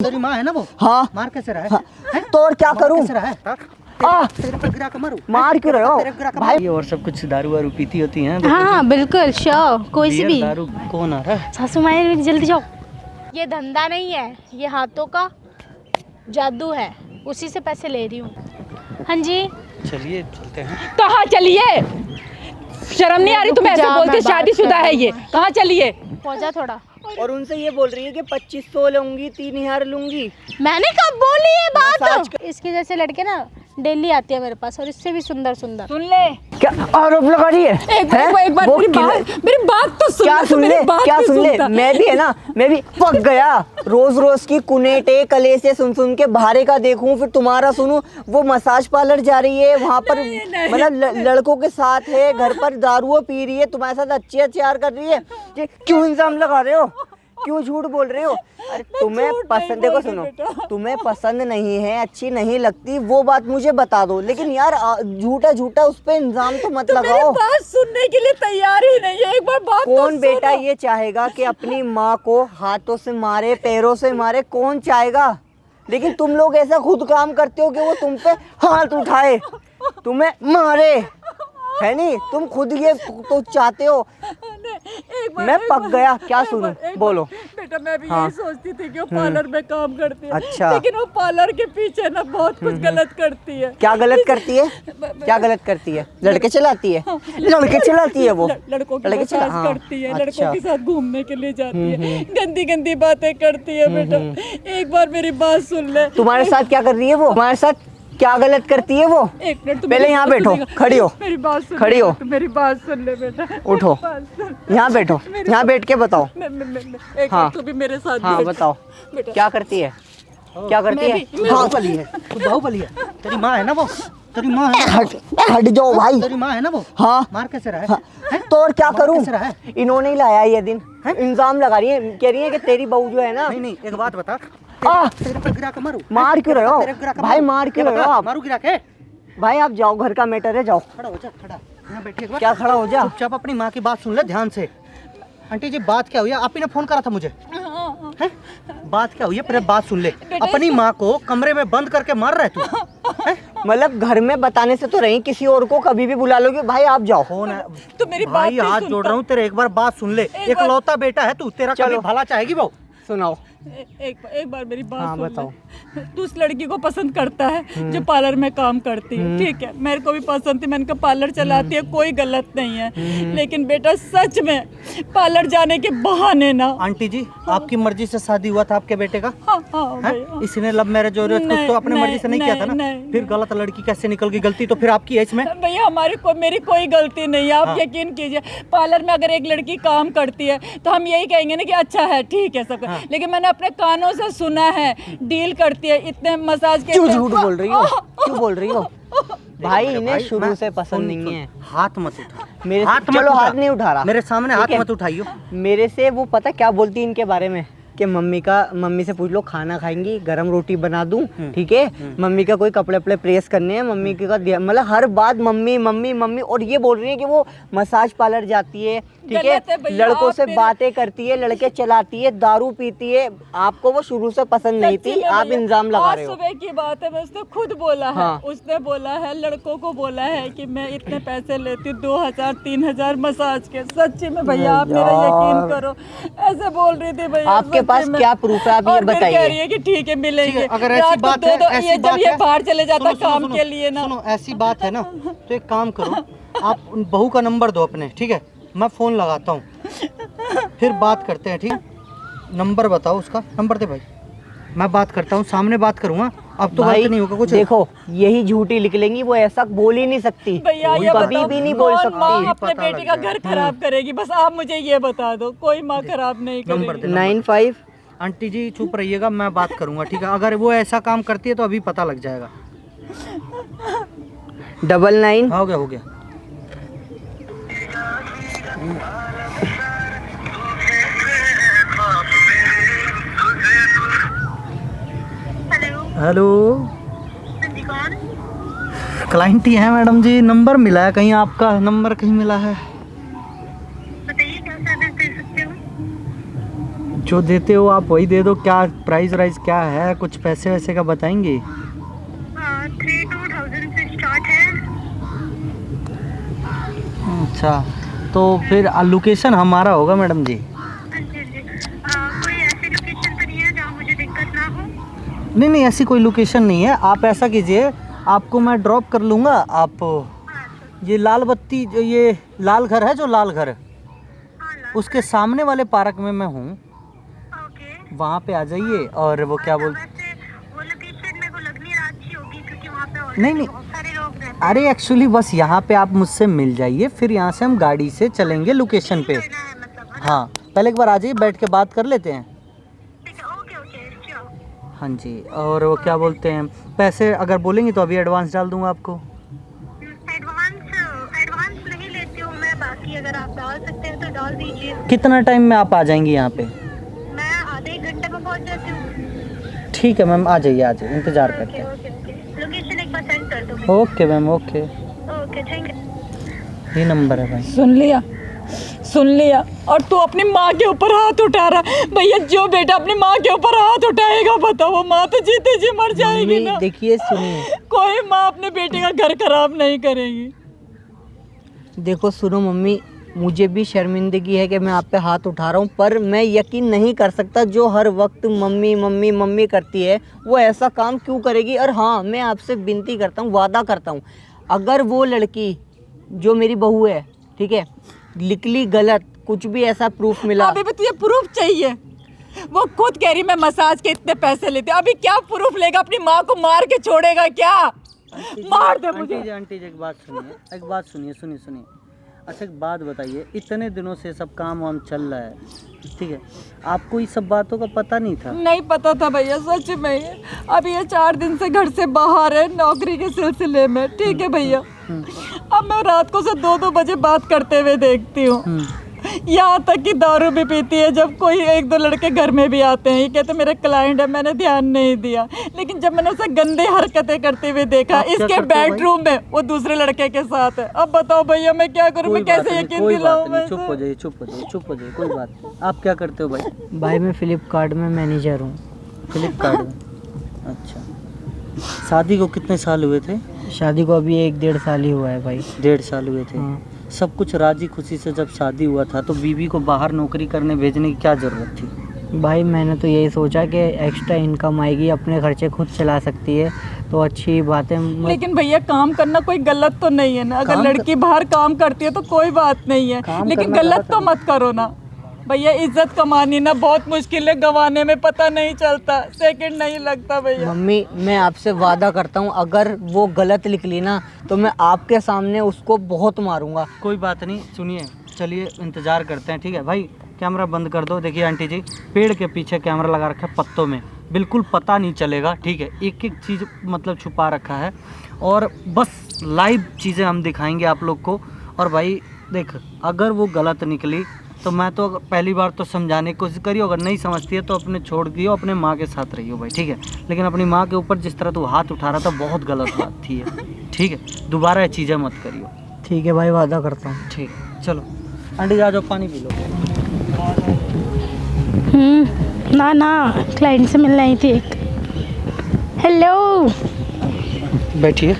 तेरी माँ है ना वो? हाँ। मार कैसे रहा है? हाँ। तो और क्या करूं? कैसे रहा है? तेरे पे गिरा के मारूं? मार क्यों रहे हो भाई? और सब कुछ दारू वारू पीती होती हैं? हाँ बिल्कुल श्योर, कोई सी भी। दारू कौन आ रहा है? सासू माँ जल्दी जाओ। ये धंधा नहीं है, ये हाथों का जादू है, उसी से पैसे ले रही हूँ। हाँ जी चलिए चलते हैं। कहाँ चलिए? शर्म नहीं आ रही तुम्हें? ऐसे बोलते शादीशुदा है ये? कहाँ चलिए? पहुँचा थोड़ा। और उनसे ये बोल रही है कि 2500 लूंगी, 3000 लूंगी। मैंने कब बोली ये मसाज बात? इसके जैसे लड़के ना डेली आती है मेरे पास, और इससे भी सुंदर सुंदर। सुन ले, क्या आरोप लगा रही है? एक बार मेरी बात तो सुन। क्या सुन ले? क्या सुन ले? मैं भी है ना, मैं भी पक गया। रोज रोज की कुनेटे कलेसे सुन के भारे का देखूं, फिर तुम्हारा सुनूं। वो मसाज पार्लर जा रही है, वहाँ पर मतलब लड़कों के साथ है, घर पर दारुओं पी रही है, तुम्हारे साथ अच्छी प्यार कर रही है। ये क्यों इल्जाम लगा रहे हो? क्यों झूठ बोल रहे हो? अरे तुम्हें पसंद, देखो सुनो, तुम्हें पसंद नहीं है, अच्छी नहीं लगती, वो बात मुझे बता दो, लेकिन यार झूठा झूठा उस पे इल्जाम तो मत लगाओ। बात सुनने के लिए तैयार ही नहीं है। एक बार बात कौन तो बेटा सुनो। ये चाहेगा कि अपनी माँ को हाथों से मारे, पैरों से मारे? कौन चाहेगा? लेकिन तुम लोग ऐसा खुद काम करते हो कि वो तुम पे हाथ उठाए, तुम्हें मारे, है नहीं? तुम खुद ये तो चाहते हो। मैं पक गया। क्या सुनूं? बोलो बेटा, मैं भी हाँ। यही सोचती थी कि वो पार्लर में काम करती है। अच्छा। लेकिन वो पार्लर के पीछे ना बहुत कुछ गलत करती है। क्या गलत करती है? क्या गलत करती है? लड़के चलाती है? लड़के चलाती है वो? लड़कों की लड़के मसाज हाँ। करती है, अच्छा। लड़कों के साथ घूमने के लिए जाती है, गंदी गंदी बातें करती है। बेटा एक बार मेरी बात सुन ले। तुम्हारे साथ क्या कर रही है वो? तुम्हारे साथ क्या गलत करती है वो? एक मिनट, तुम पहले यहाँ बैठो, खड़ी हो, मेरी बात सुन, खड़ी हो, मेरी बात सुन ले बेटा। उठो, यहाँ बैठो, यहाँ बैठ के बताओ। एक हाँ। मिनट, तू भी मेरे साथ हाँ बैठ। बताओ, बेटा। क्या करती है? क्या करती है? बाहुबली है, तू बाहुबली है। तेरी माँ है ना वो? तेरी माँ है? हट जाओ भाई। तेरी माँ है ना वो? हाँ। मार कैसे रहा है? हाँ। तो और क्या मार करूं? कैसे रहा है? इन्होंने ही लाया ये दिन, इल्जाम लगा रही है, कह रही है कि तेरी बहू जो है ना। नहीं, एक बात बता, आ, तेरे पे गिरा के मारूं? मार क्यों रहे हो तेरे पे गिरा के भाई? मारूं? मार क्यों ये रहे हो बता, आप? मारूं गिरा के? भाई आप जाओ, घर का मैटर है, जाओ। खड़ा हो जा, खड़ा यहाँ बैठिए एक बार। क्या खड़ा हो जा? चुपचाप अपनी माँ की बात सुन ले ध्यान से। आंटी जी बात क्या हुई है? आप ही ने फोन करा था मुझे, हैं? बात क्या हुई है? पहले बात सुन ले। अपनी माँ को कमरे में बंद करके मार रहा है तू? मतलब घर में बताने से तो रही, किसी और को कभी भी बुला लोगे। भाई आप जाओ। फोन है तो मेरी बात भाई, नहीं हाथ सुनता। जोड़ रहा हूँ तेरे, एक बार बात सुन ले। एक लौता बेटा है तू, तेरा कभी भला चाहेगी वो? सुनाओ। एक बार मेरी बात हाँ, सुन बताओ। ले। तू उस लड़की को पसंद करता है जो पार्लर में काम करती है, ठीक है? मेरे को भी पसंद थी, मैंने कहा पार्लर चलाती है, कोई गलत नहीं है। लेकिन बेटा सच में पार्लर जाने के बहाने ना। आंटी जी आपकी मर्जी से शादी हुआ था आपके बेटे का? हाँ, हैं? भैया। इसने लव मैरिज और कुछ तो अपने मर्जी से नहीं किया था ना? नहीं। फिर गलत लड़की कैसे निकल गई? गलती तो फिर आपकी है इसमें। भैया मेरी कोई गलती नहीं है, आप यकीन कीजिए। पार्लर में अगर एक लड़की काम करती है तो हम यही कहेंगे ना कि अच्छा है, ठीक है सब। लेकिन मैंने अपने कानों से सुना है डील करती है इतने मसाज के। क्यों झूठ बोल रही हो? क्यों बोल रही हो? भाई इन्हें शुरू से पसंद नहीं है। हाथ मत उठा मेरे हाथ मत चलो, उठा। हाथ नहीं उठा रहा मेरे सामने ठीक हाथ है? मत उठाइयो। मेरे से वो पता क्या बोलती है इनके बारे में, कि मम्मी से पूछ लो खाना खाएंगी, गरम रोटी बना दूं, ठीक है? मम्मी का कोई कपड़े वपड़े प्रेस करने हैं, मम्मी का मतलब हर बात मम्मी मम्मी मम्मी। और ये बोल रही है कि वो मसाज पार्लर जाती है, ठीक गलत है है? भैया, लड़कों आप से मेरे- बातें करती है, लड़के चलाती है, दारू पीती है। आपको वो शुरू से पसंद नहीं थी, सच्ची में आप भैया, इल्जाम लगा आज रहे हो। सुबह की बात है, मैं उसने खुद बोला है। हाँ। उसने बोला है, लड़कों को बोला है कि मैं इतने पैसे लेती हूँ, 2000 3000 मसाज के। सच्ची में भैया आप मेरा यकीन करो, ऐसे बोल रही थी भैया। आपके पास सच्ची में। क्या प्रूफ है? आप ये और फिर बताइए। कह रही है कि ठीक है मिलेंगे। ठीक है, अगर रात ऐसी को बात दो है, दो ऐसी ये जब बात ये है, बाहर चले जाता सुनो, काम सुनो, के लिए ना। सुनो, ऐसी बात है ना, तो एक काम करो, आप उन बहू का नंबर दो अपने, ठीक है? मैं फोन लगाता हूँ, फिर बात करते हैं, ठीक है? नंबर बताओ उसका, नंबर दे भाई, मैं बात करता हूँ, सामने बात करूँगा। अब तो भाई गलती नहीं होगा कुछ। देखो, यही झूठी निकलेंगी, वो ऐसा बोल ही नहीं सकती, भैया ये कभी बताओ, भी नहीं बोल कौन माँ सकती। अपने पता बेटे लग का जाएगा। घर खराब करेगी? बस आप मुझे ये बता दो, कोई माँ खराब नहीं नंबर करेगी। दे। 95 आंटी जी चुप रहिएगा, मैं बात करूँगा, ठीक है? अगर वो ऐसा काम करती है तो अभी पता लग जाएगा। 99 हो गया। हेलो, क्लाइंट ही है मैडम जी। नंबर मिला है कहीं, आपका नंबर कहीं मिला है? बताइए क्या सर्विस दे सकते हो? जो देते हो आप वही दे दो। क्या प्राइस राइस क्या है, कुछ पैसे वैसे का बताएंगे? 3,000 से स्टार्ट है। अच्छा, तो फिर लोकेशन हमारा होगा मैडम जी। हाँ जी, हाँ जी। कोई ऐसी लोकेशन पर नहीं है जहाँ मुझे दिक्कत ना हो? नहीं नहीं, ऐसी कोई लोकेशन नहीं है। आप ऐसा कीजिए, आपको मैं ड्रॉप कर लूँगा। आप ये लाल बत्ती, जो ये लाल घर है, जो लाल घर, उसके सामने वाले पार्क में मैं हूँ, ओके। वहाँ पे आ जाइए। और वो क्या बोल, वैसे वो लोकेशन मेरे को लग नहीं रहा अच्छी होगी क्योंकि वहाँ पे नहीं नहीं, बहुत सारे लोग रहते हैं। अरे एक्चुअली बस यहाँ पे आप मुझसे मिल जाइए, फिर यहाँ से हम गाड़ी से चलेंगे लोकेशन पे। रहना है मतलब, है ना? हाँ, पहले एक बार आ जाइए, बैठ के बात कर लेते हैं। ठीक है, ओके ओके, श्योर। हाँ जी। और वो क्या बोलते हैं, पैसे अगर बोलेंगे तो अभी एडवांस डाल दूँगा आपको। एडवांस नहीं लेती हूँ मैं, बाकी अगर आप डाल सकते हैं तो डाल दीजिए। कितना टाइम में आप आ जाएंगी यहाँ पे? मैं आधे एक घंटे में पहुँच जाती हूँ। ठीक है मैम, आ जाइए आ जाइए, इंतज़ार करते ओके हैं। ओके ओके, लोकेशन एक बार सेंड कर दो मुझे। Okay ma'am, okay. Okay, thank you. ये नंबर है भाई। सुन लिया। और तू अपनी माँ के ऊपर हाथ उठा रहा। भैया, जो बेटा अपनी माँ के ऊपर हाथ उठाएगा, बताओ, वो माँ तो जीते जी मर जाएगी ना। देखिए सुनिए, कोई माँ अपने बेटे का घर खराब नहीं करेगी। देखो सुनो मम्मी, मुझे भी शर्मिंदगी है कि मैं आप पे हाथ उठा रहा हूँ, पर मैं यकीन नहीं कर सकता जो हर वक्त मम्मी मम्मी मम्मी करती है वो ऐसा काम क्यों करेगी। और हाँ, मैं आपसे विनती करता हूँ, वादा करता हूँ, अगर वो लड़की जो मेरी बहू है, ठीक है, निकली गलत, कुछ भी ऐसा प्रूफ मिला, अभी भी तुझे प्रूफ चाहिए? वो खुद कह रही मैं मसाज के इतने पैसे लेते, अभी क्या प्रूफ लेगा? अपनी माँ को मार के छोड़ेगा क्या? मार दे मुझे। आंटी जी एक बात सुनिए, सुनिए। अच्छा एक बात बताइए, इतने दिनों से सब काम वाम चल रहा है, ठीक है, आपको इस सब बातों का पता नहीं था? नहीं पता था भैया, सच में। अभी ये 4 दिन से घर से बाहर है नौकरी के सिलसिले में, ठीक है भैया। अब मैं रात को से 2-2 बजे बात करते हुए देखती हूँ। यहाँ तक कि दारू भी पीती है। जब कोई 1-2 लड़के घर में भी आते हैं, ये कहते मेरे क्लाइंट है, मैंने ध्यान नहीं दिया। लेकिन जब मैंने उसे गंदे हरकतें करते हुए देखा, इसके बेडरूम में वो दूसरे लड़के के साथ है। अब बताओ भैया, मैं क्या करूँ? मैं कैसे यकीन दिलाऊं? चुप हो जाइए, कोई बात नहीं। आप क्या करते हो भाई? भाई मैं फ्लिपकार्ट में मैनेजर हूँ। फ्लिपकार्ट में? अच्छा, शादी को कितने साल हुए थे? शादी को अभी 1-1.5 साल ही हुआ है भाई। 1.5 साल हुए थे। हाँ। सब कुछ राजी खुशी से जब शादी हुआ था तो बीवी को बाहर नौकरी करने भेजने की क्या ज़रूरत थी? भाई मैंने तो यही सोचा कि एक्स्ट्रा इनकम आएगी, अपने खर्चे खुद चला सकती है, तो अच्छी बात है। लेकिन भैया, काम करना कोई गलत तो नहीं है ना? अगर लड़की बाहर काम करती है तो कोई बात नहीं है, लेकिन गलत तो मत करो ना भैया। इज्जत कमानी ना बहुत मुश्किल है, गंवाने में पता नहीं चलता, सेकंड नहीं लगता भैया। मम्मी, मैं आपसे वादा करता हूँ, अगर वो गलत निकली ना तो मैं आपके सामने उसको बहुत मारूंगा। कोई बात नहीं, सुनिए, चलिए इंतज़ार करते हैं, ठीक है भाई। कैमरा बंद कर दो। देखिए आंटी जी, पेड़ के पीछे कैमरा लगा रखा है, पत्तों में, बिल्कुल पता नहीं चलेगा, ठीक है। एक एक चीज़ मतलब छुपा रखा है, और बस लाइव चीज़ें हम दिखाएंगे आप लोग को। और भाई देख, अगर वो गलत निकली तो मैं तो पहली बार तो समझाने की कोशिश करियो, अगर नहीं समझती है तो अपने छोड़ दियो, अपने माँ के साथ रहियो भाई, ठीक है। लेकिन अपनी माँ के ऊपर जिस तरह तू हाथ उठा रहा था, बहुत गलत बात थी, ठीक है। दोबारा ये चीज़ें मत करियो। ठीक है भाई, वादा करता हूँ। ठीक, चलो आंटी जी आ जाओ, पानी पी लो। ना क्लाइंट से मिलना ही थी एक। हेलो, बैठिए।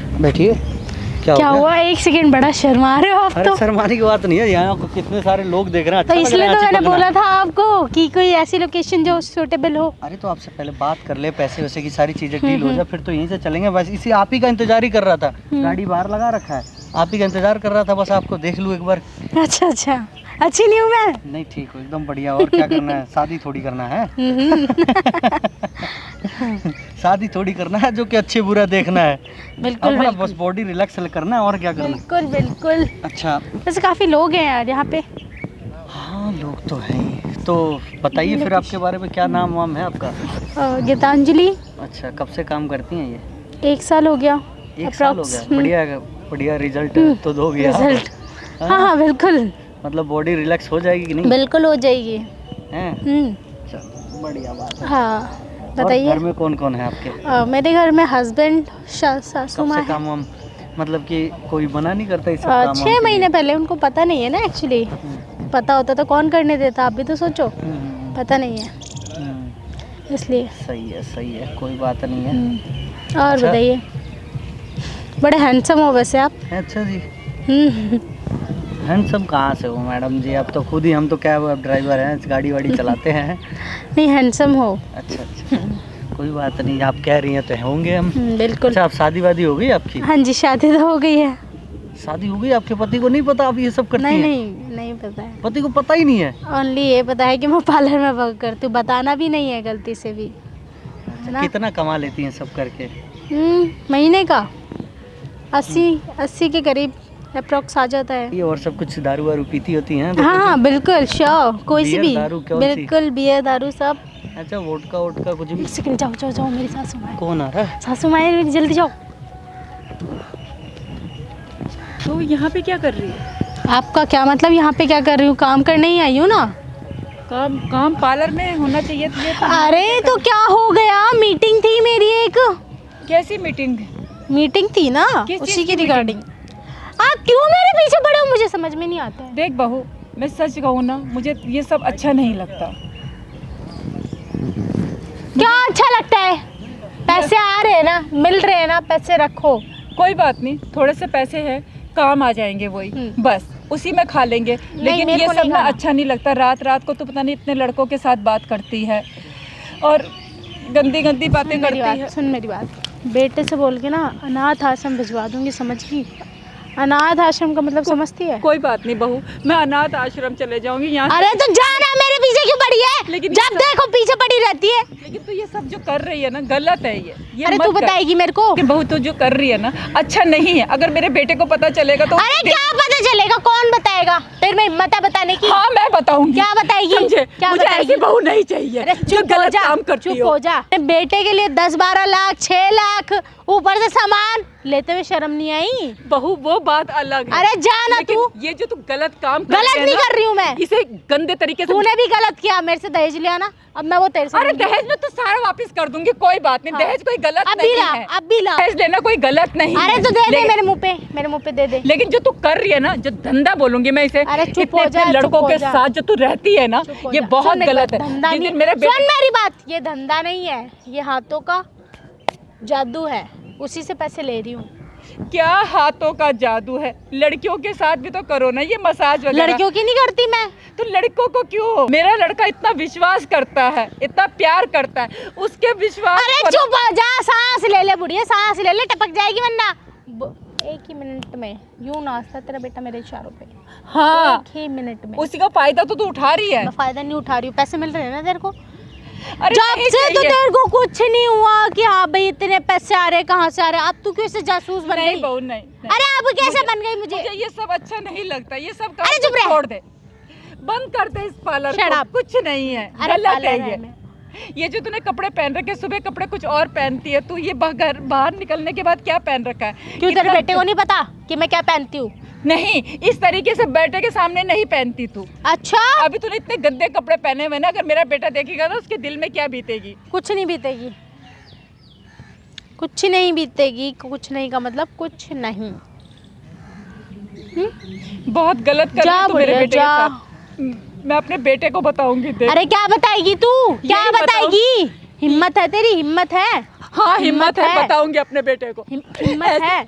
क्या हुआ? 1 सेकंड, बड़ा शर्मा रहे हो आप अरे तो। शर्माने की बात नहीं है, यहाँ को कितने सारे लोग देख रहे हैं। तो अच्छा लग इसलिए रहा तो है मैंने पकड़ना। बोला था आपको कि कोई ऐसी लोकेशन जो सूटेबल हो। अरे तो आपसे पहले बात कर ले, पैसे वैसे की सारी चीजें डील हो जाए, फिर तो यहीं से चलेंगे। बस इसी आप ही का इंतजार ही कर रहा था, गाड़ी बाहर लगा रखा है, आप ही का इंतजार कर रहा था, बस आपको देख लूँ एक बार। अच्छा, अच्छी नहीं हूँ मैं? नहीं, ठीक हो, एकदम बढ़िया। और क्या करना है? शादी थोड़ी करना है। शादी थोड़ी करना है जो कि अच्छे बुरा देखना है। बिल्कुल अपना बिल्कुल बस बॉडी रिलैक्स करना है, और क्या करना है। बिल्कुल। अच्छा, वैसे काफ़ी लोग हैं यार यहाँ पे। हाँ लोग तो हैं ही। तो बताइए फिर आपके बारे में, क्या नाम वाम है आपका? गीतांजलि। अच्छा, कब से काम करती हैं ये? 1 साल हो गया। 1 साल हो गया। बढ़िया रिजल्ट तो दोगे। रिजल्ट, हाँ बिल्कुल। मतलब बॉडी रिलैक्स हो जाएगी कि नहीं? बिल्कुल हो जाएगी। हैं? चलो बढ़िया बात है। हाँ और बताइए। घर में कौन कौन है आपके? मेरे घर में हस्बैंड, सासू कब माँ से है। काम वाम मतलब कि कोई मना नहीं करता इस सब काम वाम 6 के लिए? महीने पहले। उनको पता नहीं है ना एक्चुअली, पता होता तो कौन करने देता, आप भी तो सोचो। पता नहीं है। इसलिए। सही है, कोई बात नहीं है। और अच्छा। बताइए, बड़े हैंडसम हो वैसे आप। अच्छा जी, हम्म, हैंडसम कहाँ से हो मैडम जी, आप तो खुद ही, हम तो कैब ड्राइवर हैं, गाड़ी वाड़ी चलाते हैं। नहीं हैंडसम हो। अच्छा, कोई बात नहीं, आप कह रही हैं तो होंगे हम। बिल्कुल। अच्छा, आप शादी वादी हो गई आपकी? हाँ जी, शादी तो हो गई है। शादी हो गई, आपके पति को नहीं पता आप ये सब करती नहीं हैं? नहीं पता है। पति को पता ही नहीं है? ओनली ये पता है कि मैं पार्लर में वर्क करती हूँ, बताना भी नहीं है गलती से भी, है ना। कितना कमा लेती हैं सब करके? महीने का 80 के करीब अप्रोक्स आ जाता है। ये और सब कुछ दारू वारू पीती होती हैं? हाँ बिल्कुल श्योर, कोई सी बियर, भी, दारू कौन सी? बिल्कुल बियर दारू सब। अच्छा, वोडका कुछ भी? एक सेकंड, जाओ मेरी सासू माँ, कौन आ रहा है? सासू माँ जल्दी जाओ। तो यहाँ पे क्या कर रही है? आपका क्या मतलब यहाँ पे क्या कर रही हूँ? काम करने ही आई हूँ ना। काम पार्लर में होना चाहिए तो ये तो अरे तो क्या हो गया, मीटिंग थी मेरी एक। कैसी मीटिंग? मीटिंग थी ना, किस उसी चीज़ की की रिगार्डिंग। आप क्यों मेरे पीछे पड़े हो, मुझे समझ में नहीं आता है। देख बहू, मैं सच कहूँ ना, मुझे ये सब अच्छा नहीं लगता। क्या अच्छा लगता है? पैसे आ रहे हैं ना, मिल रहे हैं ना, पैसे रखो। कोई बात नहीं, थोड़े से पैसे हैं, काम आ जाएंगे वही, बस उसी में खा लेंगे। लेकिन मेरे ये को सब नहीं ना खाना। अच्छा नहीं लगता। रात को तो पता नहीं इतने लड़कों के साथ बात करती है और गंदी बातें करती है। सुन मेरी बात, बेटे से बोल के ना अनाथ आश्रम भिजवा दूंगी, समझ गई? अनाथ आश्रम का मतलब समझती है? कोई बात नहीं बहू, मैं अनाथ आश्रम चले जाऊंगी यहाँ से। अरे तो जाना, मेरे पीछे क्यों पड़ी है? लेकिन जब देखो पीछे पड़ी रहती है। लेकिन तू ये सब जो कर रही है ना, गलत है ये अरे मत तू कर। बताएगी मेरे को? कि बहू तू जो कर रही है ना अच्छा नहीं है। अगर मेरे बेटे को पता चलेगा तो अरे क्या पता चलेगा, कौन बताएगा? तेरे में हिम्मत है बताने की? हाँ मैं बताऊंगी। क्या बताएगी? समझे? क्या मुझे बताएगी? ऐसी बहू नहीं चाहिए अरे जो चुप हो गलत जा, काम करती चुप हो जा। बेटे के लिए 10-12 लाख 6 लाख ऊपर से सामान लेते हुए शर्म नहीं आई? बहू वो बात अलग है। अरे जा ना लेकिन तू। ये जो तू गलत काम कर गलत रही है नहीं ना, कर रही हूँ मैं। इसे गंदे तरीके से। तूने भी गलत किया, मेरे से दहेज लिया ना, अब मैं वो तेरे से अरे लूंगी। दहेज में तो सारा वापस कर दूंगी, कोई बात नहीं। हाँ। दहेज कोई गलत अब भी नहीं ला, है। अब भी ला। दहेज लेना कोई गलत नहीं अरे है। तो दे दे लेकिन- मेरे मुंह पे दे दे। लेकिन जो तू कर रही है ना, जो धंधा बोलूंगी मैं इसे, अरे चुप इतने हो जा, इतने चुप लड़कों हो के जा। साथ जो तू रहती है ना, चुप हो ये जा। बहुत सुन मेरी गलत बात, है। धंधा जिस नहीं, दिन मेरे सुन बेटे मेरी बात, ये धंधा नहीं है, ये हाथों का जादू है, उसी से पैसे ले रही हूँ। क्या हाथों का जादू है? लड़कियों के साथ भी तो करो ना ये मसाज वगैरह। लड़कियों की नहीं करती मैं। तो लड़कों को क्यों? मेरा लड़का इतना विश्वास करता है, इतना प्यार करता है, उसके विश्वास अरे पर- चुप हो जा, सांस ले ले बुढ़िया, सांस ले ले, टपक जाएगी वरना। एक ही मिनट में यूं नाचता तेरा बेटा मेरे इशारों पे। हाँ, एक ही मिनट में। उसी का फायदा तो तू उठा रही है। मैं फायदा नहीं उठा रही हूँ, पैसे मिल रहे हैं ना तेरे को। अरे जब नहीं से तो चाहिए। तेरे को कुछ नहीं हुआ कि हाँ भाई इतने पैसे आ रहे, कहाँ से आ रहे? अब तू क्यों इससे जासूस बन नहीं गई? बहू नहीं, नहीं। अरे अब कैसे बन गई मुझे? मुझे ये सब अच्छा नहीं लगता। ये सब अरे काम चुप रह। छोड़ दे, बंद कर दे इस पार्लर Shut को। up। कुछ नहीं है, अरे गलत पार्लर है है ये। मैं। ये जो तूने कपड़े पहन रखे, सुबह कपड़े कुछ और पहनती है तू, ये बाहर निकलने के बाद क्या पहन रखा है? क्यों तेरे इतना- बेटे को नहीं पता कि मैं क्या पहनती हूँ? नहीं, इस तरीके से बेटे के सामने नहीं पहनती तू। अच्छा, अभी तूने इतने गंदे कपड़े पहने हुए ना, अगर मेरा बेटा देखेगा ना उसके दिल में क्या बीतेगी। कुछ नहीं बीतेगी, कुछ नहीं बीतेगी। कुछ नहीं का मतलब कुछ नहीं। बहुत गलत कर जा रही है तू मेरे बुढ़िया, बेटे के जा। साथ। मैं अपने बेटे को बताऊंगी। देख, अरे क्या बताएगी तू? क्या यही बताओ। बताएगी? हिम्मत है तेरी? हिम्मत है? हाँ हिम्मत है, बताऊंगी अपने बेटे को। हिम्मत है?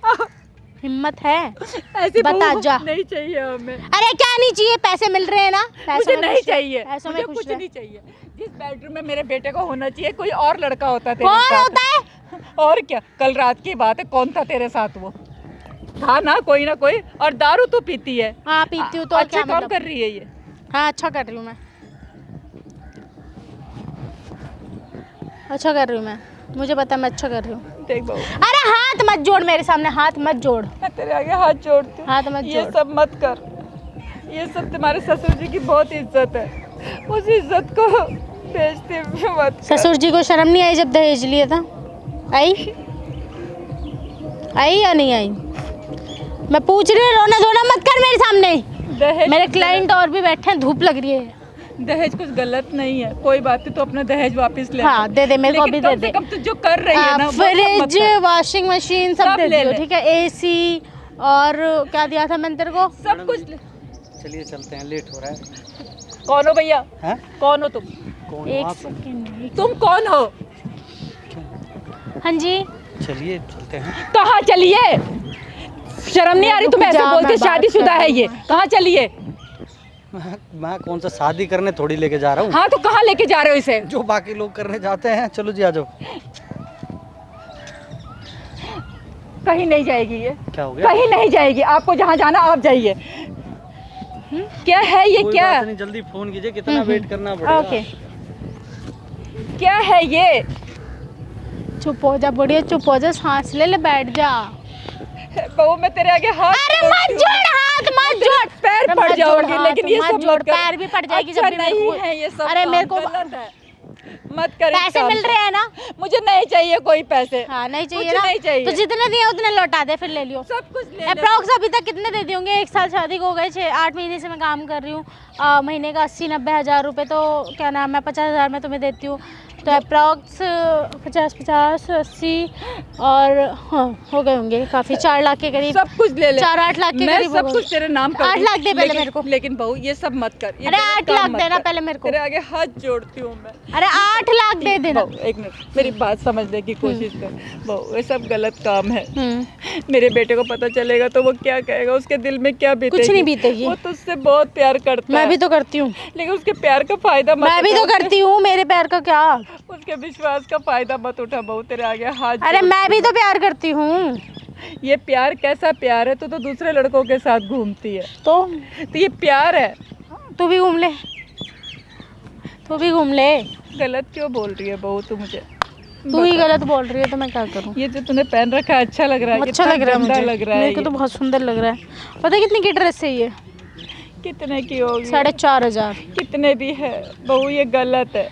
हिम्मत है? ऐसी बता बहू जा। नहीं चाहिए हमें। अरे क्या नहीं चाहिए? पैसे मिल रहे हैं ना, पैसों मुझे में नहीं खुश रह। चाहिए, पैसों मुझे में खुश कुछ रह। नहीं चाहिए। जिस बेडरूम में मेरे बेटे को होना चाहिए कोई और लड़का होता तेरे कौन साथ। होता है? और क्या, कल रात की बात है, कौन था तेरे साथ? वो था ना कोई। और दारू तो पीती है। हाँ पीती हूँ तो अच्छा क्या काम मतलब? कर रही है ये। हाँ अच्छा कर रही हूँ मैं, अच्छा कर रही हूँ मैं, मुझे पता है मैं अच्छा कर रही हूँ। देख बहू, अरे हाथ मत जोड़ मेरे सामने, हाथ मत जोड़, मैं तेरे आगे हाथ जोड़ती हूँ। हाथ मत ये जोड़। सब मत कर। ये सब तुम्हारे ससुर जी की बहुत इज्जत है, उस इज्जत को बेचते भी मत कर। ससुर जी को शर्म नहीं आई जब दहेज लिया था? आई? आई या नहीं आई? मैं पूछ रही हूँ, रोना धोना मत कर मेरे सामने। दहेज मेरे क्लाइंट और भी बैठे हैं, धूप लग रही है। दहेज कुछ गलत नहीं है, कोई बात नहीं, तो अपना दहेज वापस ले। हाँ दे दे मेरे को, अभी दे दे। कम तू जो कर रही है ना वो सब मत फ्रिज, कर। वॉशिंग मशीन सब सब दे ले दियो, ले। ठीक है? एसी और क्या दिया था मैंने तेरे को? सब कुछ ले। चलिए चलते हैं, लेट हो रहा है। कौन हो भैया? हैं? कौन हो तुम? कौन हो एक आप? सेकंड। तुम कौन हो? हाँ जी, चलिए चलते हैं। कहाँ चलिए? शर्म नहीं आ रही तुम्हें ऐसे जा, बोलते? मैं बात शादीशुदा कर है रही ये, हूँ। कहाँ चलिए? मैं कौन सा शादी करने थोड़ी लेके जा रहा हूँ। हाँ तो कहाँ लेके जा रहे हो इसे? जो बाकी लोग करने जाते हैं। चलो जी आ जाओ। कहीं नहीं जाएगी ये, क्या हो गया? कहीं नहीं जाएगी। आपको जहाँ जाना आप जाइए। क्या है ये? कोई क्या बात नहीं, जल्दी फोन कीजिए, कितना वेट करना पड़ेगा। ओके। क्या है ये? चुप हो जा बुढ़िया, चुप हो जा, सांस ले ले, बैठ जा। बहू मैं तेरे आगे हाथ अरे मत जोड़ हाथ, मत जोड़। पैर अरे पड़ मत जाओगे, जोड़ हाथ, लेकिन ये मत सब जोड़, मत कर। पैर भी पड़ जाएगी अच्छा जब भी मेरे नहीं को- है ये सब अरे काम, मेरे को गलत है। मत कर। पैसे मिल रहे हैं ना? मुझे नहीं चाहिए कोई पैसे। हाँ नहीं चाहिए कुछ ना? नहीं चाहिए। तो जितने दिए उतने लौटा दे, फिर ले लियो। सब कुछ ले ले। अप्रॉक्स अभी तक कितने दे दिए होंगे? 1 साल शादी को हो गए, 6-8 महीने से मैं काम कर रही हूँ। महीने का 80-90 हज़ार रुपये, तो क्या नाम है 50 हज़ार मैं तुम्हें देती हूँ, तो अप्रॉक्स 50-50-80 और हाँ हो गए होंगे काफ़ी, 4 लाख के करीब। सब कुछ ले ले। 4-8 लाख के मैं करीब सब हो कुछ गए। तेरे नाम कर 8 दूं। लाख दे पहले लेकिन- मेरे को। लेकिन बहू ये सब मत कर। ये अरे गलत 8 काम लाख मत देना कर। पहले मेरे को। तेरे आगे हाथ जोड़ती हूँ मैं। अरे 8 लाख दे देना। बहू एक मिनट, मेरी बात समझने की कोशिश कर। बहू ये सब गलत काम है। मेरे बेटे को पता चलेगा तो वो क्या कहेगा? उसके दिल में क्या बीतेगी? कुछ नहीं बीतेगी। वो तुझसे बहुत प्यार करता मैं है। भी तो करती हूँ। लेकिन उसके प्यार का फायदा मत मैं भी तो उठा। करती हूँ, मेरे प्यार का क्या? उसके विश्वास का फायदा मत उठा बहू, तेरे आगे हाथ अरे जोड़ती मैं भी तो प्यार करती हूँ। हूँ। ये प्यार कैसा प्यार है? तू तो दूसरे लड़कों के साथ घूमती है, तो तो ये प्यार है? तू भी घूम ले, तू भी घूम ले। गलत क्यों बोल रही है बहू तू मुझे? तू ही गलत बोल रही है तो मैं क्या करूँ? ये जो तूने पहन रखा है अच्छा लग रहा है? अच्छा कितना लग रहा है गंदा मुझे, लग रहा है मेरे को तो ये। बहुत सुंदर लग रहा है। पता है कितनी की ड्रेस है ये? कितने की होगी? 4,500। कितने भी है बहू, ये गलत है।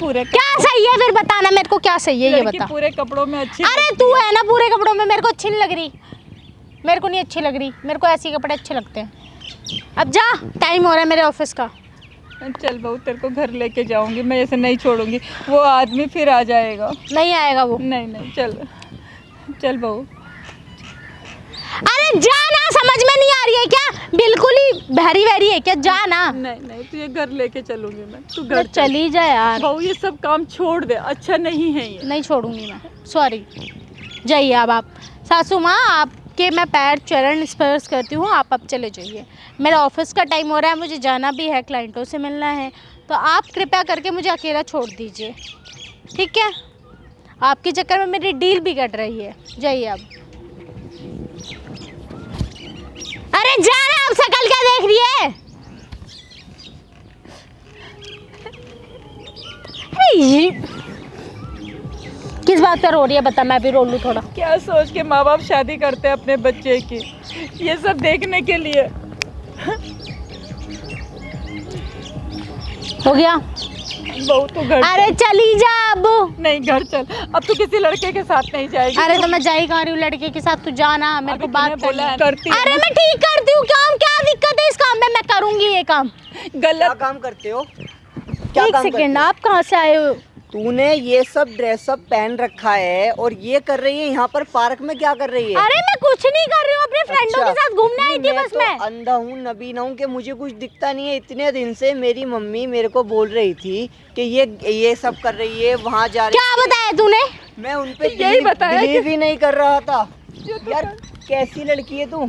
पूरे क्या सही है फिर बताना मेरे को, क्या सही है ये लड़की बता। पूरे कपड़ों में अच्छी अरे तू है ना पूरे कपड़ों में, मेरे को अच्छी नहीं लग रही, मेरे को नहीं अच्छी लग रही, मेरे को ऐसे कपड़े अच्छे लगते हैं। अब जा, टाइम हो रहा है मेरे ऑफिस का। चल बहू तेरे को घर लेके जाऊंगी मैं, ऐसे नहीं छोड़ूंगी। वो आदमी फिर आ जाएगा। नहीं आएगा वो। नहीं नहीं चल चल बहू। अरे जा ना, समझ में नहीं आ रही है क्या? बिल्कुल ही बहरी बहरी है क्या? जा ना। नहीं नहीं तुझे घर लेके चलूंगी मैं, तू अरे घर चल। चली जा यार। बहू ये सब काम छोड़ दे, अच्छा नहीं है ये। नहीं छोड़ूंगी मैं, सॉरी। जाइए अब आप। सासू माँ आपके मैं पैर चरण स्पर्श करती हूँ, आप अब चले जाइए। मेरा ऑफिस का टाइम हो रहा है, मुझे जाना भी है, क्लाइंटों से मिलना है, तो आप कृपया करके मुझे अकेला छोड़ दीजिए, ठीक है? आपके चक्कर में मेरी डील भी कट रही है। जाइए अब। अरे जा रहा, अब शकल क्या देख रही है? अरे ये किस बात पर रो रही है बता, मैं भी रो लूँ थोड़ा। क्या सोच के माँ बाप शादी करते हैं अपने बच्चे की? ये सब देखने के लिए। हो गया? बहू तू घर अरे चली जा अब। नहीं घर चल, अब तू किसी लड़के के साथ नहीं जाएगी। अरे तो मैं जा ही कहाँ रही हूँ लड़के के साथ, तू जाना, मेरे को अभी बात तूने बोला करनी है, है। करती है अरे ना? मैं ठीक करती हूँ काम, क्या दिक्कत है इस काम में? मैं करूँगी ये काम। क्या गलत। काम करते हो? क्या एक काम करते सेकेंड, हो? आप कहाँ से आए हो? तूने ये सब ड्रेसअप पहन रखा है और ये कर रही है यहाँ पर पार्क में, क्या कर रही है? अरे मैं कुछ नहीं कर रही हूँ, अपने फ्रेंडों के अच्छा। साथ घूमने आई थी बस तो मैं। अंधा हूँ नबीना हूँ कि मुझे कुछ दिखता नहीं है। इतने दिन से मेरी मम्मी मेरे को बोल रही थी कि ये सब कर रही है, वहाँ जा रही क्या बताया तूने? मैं उन पे यही बताया बिलीव ही नहीं कर रहा था। यार कैसी लड़की है तू?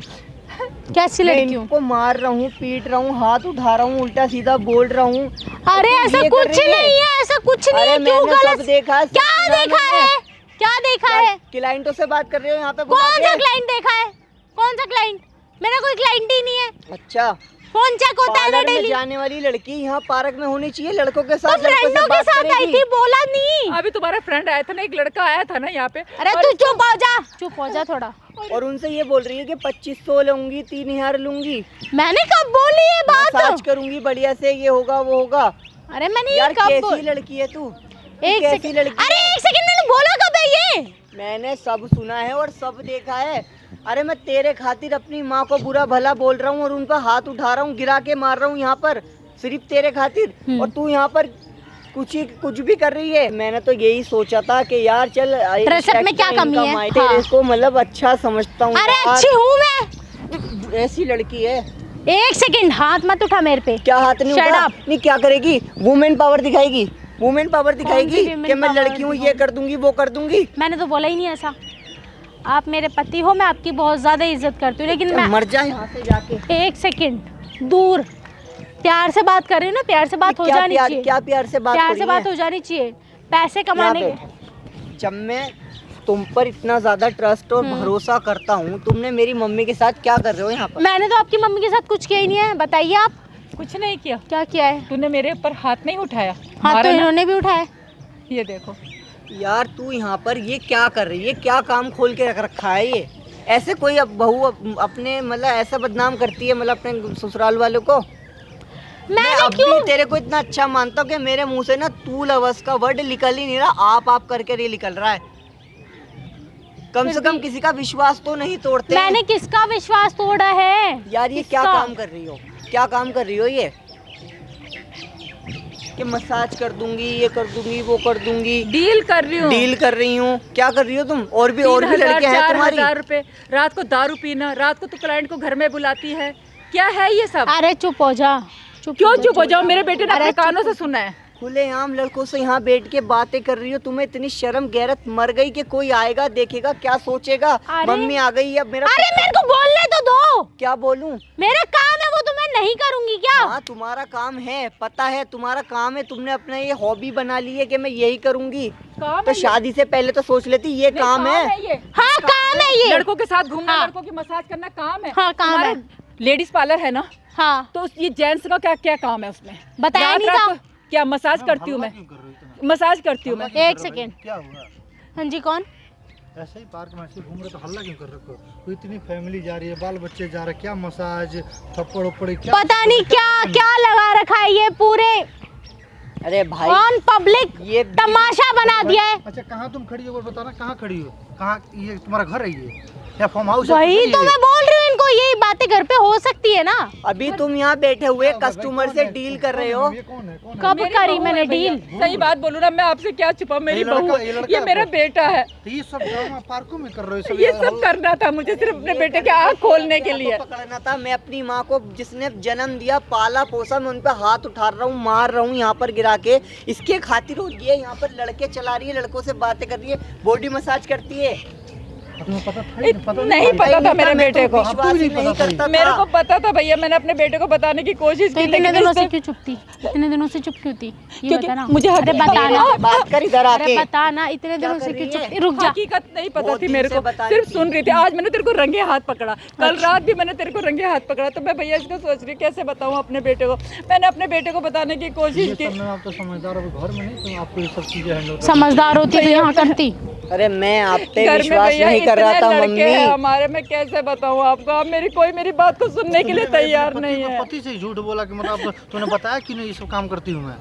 कैसी मैं लड़की हूँ? इनको मार रहा हूँ, पीट रहा हूँ, हाथ उठा रहा हूँ, उल्टा सीधा बोल रहा हूँ। अरे तो ऐसा ये कर कुछ रही है। नहीं है, ऐसा कुछ नहीं अरे है, क्यों मैंने सब गलत? देखा है, सब क्या सुना देखा मैंने। है? क्या देखा है? क्लाइंटों से बात कर रहे हो यहाँ पे बुला कौन सा के? क्लाइंट देखा है? कौन सा क्लाइंट? मेरा कोई क्लाइंट ही नहीं है। अच्छा, फोन चेक होता है ना पार्लर में डेली। जाने वाली लड़की यहाँ पार्क में होनी चाहिए, लड़कों के तो साथ, लड़कों फ्रेंडों से के बात साथ आई करेगी। थी, बोला नहीं। अभी तुम्हारा फ्रेंड आया था ना, एक लड़का आया था ना यहाँ पे। अरे और तू चुप हो जा, चुप हो जा थोड़ा। और उनसे ये बोल रही है कि 2500 लूंगी, 3000 लूंगी, मैंने कब बोली ये बात? मसाज करूंगी बढ़िया से, ये होगा वो होगा। अरे मैंने ये यार कब कैसी लड़की है तू? एक कैसी सेकंड, लड़की? अरे एक सेकंड, मैंने बोला कब है ये? मैंने सब सुना है और सब देखा है। अरे मैं तेरे खातिर अपनी माँ को बुरा भला बोल रहा हूँ और उनका हाथ उठा रहा हूँ, गिरा के मार रहा हूँ यहाँ पर, सिर्फ तेरे खातिर। और तू यहाँ पर कुछ भी कर रही है। मैंने तो यही सोचा था कि यार चल ड्रेसअप में क्या कमी है? तेरे हाँ। को मतलब अच्छा समझता हूँ अरे यार। अच्छी हूँ मैं। ऐसी लड़की है एक सेकंड, हाथ मत उठा मेरे पे। क्या हाथ नहीं Shut उठा? up. नहीं, क्या करेगी? वुमेन पावर दिखाएगी, वुमेन पावर दिखाएगी women कि मैं power लड़की हूँ, ये कर दूंगी वो कर दूंगी। मैंने तो बोला ही नहीं ऐसा। आप मेरे पति हो, मैं आपकी बहुत ज़्यादा इज्जत करती हूँ, लेकिन मैं मर जा यहाँ से जाके। एक सेकंड दूर, प्यार से बात कर रही हूँ ना, प्यार से बात हो जानी चाहिए। क्या प्यार से बात प्यार हो से रही बात है? हो जानी चाहिए, पैसे कमाने पे? जब मैं तुम पर इतना ज्यादा ट्रस्ट और भरोसा करता हूँ, तुमने मेरी मम्मी के साथ क्या कर रहे हो यहाँ पर? मैंने तो आपकी मम्मी के साथ कुछ किया ही नहीं है, बताइए आप कुछ नहीं किया। क्या किया है? तूने मेरे ऊपर हाथ नहीं उठाया? हाथ मारा तो ना? इन्होंने भी उठाया। ये देखो, यार तू यहाँ पर ये क्या कर रही है? क्या काम खोल के रख रखा है ये? ऐसे कोई बहू अपने मतलब ऐसा बदनाम करती है, मतलब अपने ससुराल वालों को? मैं अब भी तेरे को इतना अच्छा मानता हूँ कि मेरे मुंह से ना तू लवस का वर्ड निकल ही नहीं रहा, आप करके ये निकल रहा है। कम से कम किसी का विश्वास तो नहीं तोड़ते। मैंने किसका विश्वास तोड़ा है? यार ये क्या किसका? काम कर रही हो? क्या काम कर रही हो ये? कि मसाज कर दूंगी, ये कर दूंगी, वो कर दूंगी, डील कर रही हूँ। डील कर रही हूँ। क्या कर रही हो तुम? और भी 3,000 लड़कियां हैं तुम्हारी? 4,000 रुपए, रात को दारू पीना, रात को तो क्लाइंट को घर में बुलाती है। क्या है ये सब? अरे चुप हो जा। क्यों चुप हो जाओ? मेरे बेटे ने अरे अपने कानों से सुना है। खुलेआम लड़कों से यहाँ बैठ के बातें कर रही हो। तुम्हें इतनी शर्म गैरत मर गई कि कोई आएगा देखेगा क्या सोचेगा? अरे- मम्मी आ गई, अब मेरा अरे मेरे को बोलने तो दो, क्या बोलूं? मेरा काम है वो तो मैं नहीं करूंगी क्या? हाँ तुम्हारा काम है, पता है तुम्हारा काम है। तुमने अपना ये हॉबी बना ली है कि मैं यही करूंगी। काम तो है ये। शादी से पहले तो सोच लेती ये नहीं, काम है। ये। हाँ काम है ये। लड़कों के साथ घूमना, हाँ। लड़कों की मसाज करना काम है। हाँ, काम है। लेडीज पार्लर है ना, हाँ तो ये जेंट्स का क्या क्या काम है उसमें? बताया रात नहीं रात था। को क्या मसाज करती हूँ मैं? मसाज करती हूँ मैं। एक सेकेंड। क्या हुआ? हाँ जी, कौन? ऐसे ही पार्क में ऐसे घूम रहे तो हल्ला क्यों कर रहे हो? कोई इतनी फैमिली जा रही है, बाल बच्चे जा रहे हैं, क्या मसाज थप्पड़ उप्पड़ क्या? पता नहीं क्या क्या लगा रखा है ये पूरे अरे भाई ऑन पब्लिक, ये तमाशा बना दिया है। अच्छा कहाँ तुम खड़ी हो? बताना कहाँ खड़ी हो? कहाँ? ये तुम्हारा घर है ये या फार्म हाउस है? वही कुछ तो नहीं मैं बोल रही हूँ, इनको यही बातें घर पे हो सकती है ना। अभी तुम यहाँ बैठे हुए है? कस्टमर कौन से है? डील कर कौन रहे है? हो। ये कौन है? कौन है? कब मेरी करी बहू मैंने है भैया। डील? सही बात बोलूँ ना, मैं आपसे क्या छुपा, मेरी ये लड़का- बहू है। ये लड़का ये है मेरा आपका? बेटा है। तो ये सब ड्रामा पार्कों में कर रहे हो? ये सब करना था मुझे, सिर्फ अपने बेटे के आँख खोलने के लिए। पकड़ना था। मैं अपनी माँ को जिसने जन्म दिया, पाला पोसा, मैं उन पे हाथ उठा रहा हूँ, मार रहा हूँ यहाँ पर गिरा के। इसके खातिर होती है यहाँ पर लड़के चला रही है, लड़कों से बातें कर रही है, बॉडी मसाज करती है। तुम्हें पता था ही पता नहीं पता था मेरे मैं बेटे तो को। विश्वास ही नहीं करता मेरे था। को पता था भैया, मैंने अपने बेटे को बताने की कोशिश तो की, इतने लेकिन दिनों से इसने- क्यों चुप थी? इतने दिनों से चुप क्यों थी? ये क्योंकि बता ना मुझे अरे बताना, बात कर इधर अरे आके। बता ना, इतने दिनों कर से रही क्यों है? चुप? रुक जा। हकीकत नहीं पता बहुत थी दिन मेरे से को, बता रही सिर्फ थी। सुन रही थी। आज मैंने तेरे को रंगे हाथ पकड़ा, कल रात भी मैंने तेरे को रंगे हाथ पकड़ा, तो मैं भैया इसको सोच रही कैसे बताऊँ अपने बेटे को। मैंने अपने बेटे को बताने की कोशिश की। आप तो समझदार हो, घर में नहीं तो आपको ये सब चीजें हैंडल समझदार होती तो यहाँ करती। अरे मैं आप पे घर में विश्वास भैया नहीं कर रहा इतने था लड़के मम्मी। हैं हमारे, मैं कैसे बताऊँ आपको? आप कोई मेरी बात को सुनने के लिए तैयार नहीं है। पति से झूठ बोला कि मतलब तूने बताया कि नहीं ये सब काम करती हूँ मैं?